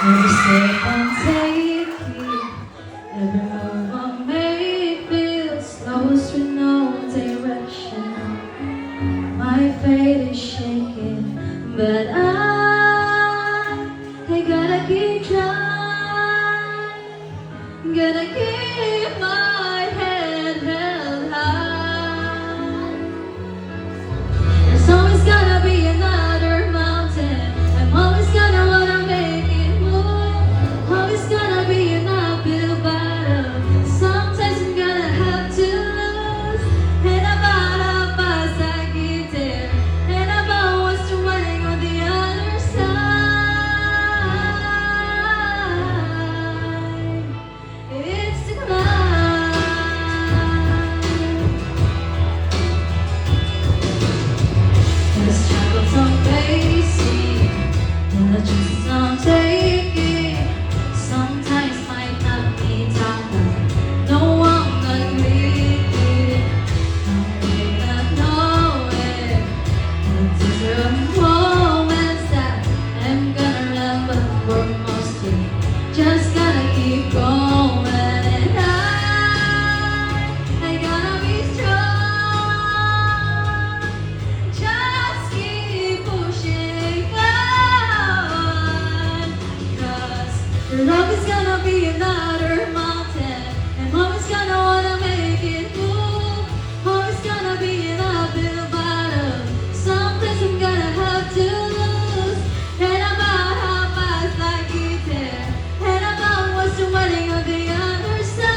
Every step I'm taking, every move I make feels lost with no direction. My faith is shaking, but I gotta keep trying, gotta keep my head held high. There's always gonna be another mountain. I'm always gonna wanna make it move. Always gonna be an uphill battle. Sometimes I'm gonna have to lose. And about how fast I get there, and about what's waiting on the other side. It's the climb. The struggles I'm facing, the choices I'm taking, sometimes might not be done. No, I'm not leaving. I'm really not knowing the different moments that I'm gonna remember for most of. Just gotta keep going, and I gotta be strong. Just keep pushing on, 'cause there's always gonna be another mountain. I'm always gonna wanna make it move. Always gonna be an uphill battle. Sometimes I'm gonna have to lose. And about how fast I get there, and about what's waiting on the other side.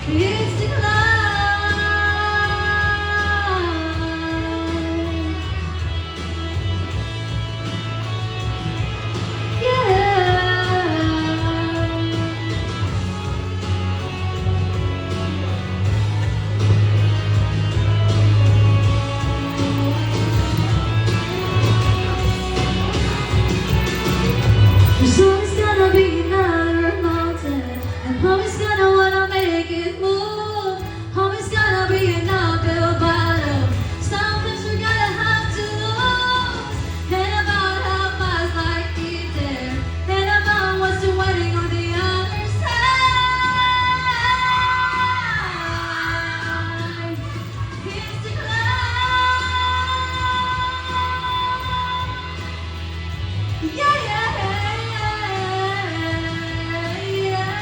It's the climb. Yeah. There's always gonna be another mountain. I'm always gonna wanna make it move. Always gonna be an uphill battle. Sometimes we're gonna have to lose. And about how fast I get there, and about what's waiting on the other side. It's the climb. Yeah, yeah, yeah.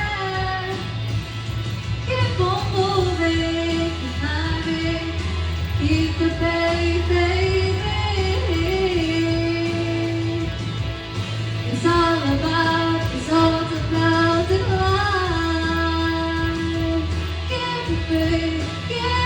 Keep on moving, keep climbing, keep the faith, baby. It's all about the climb. Keep the faith, yeah.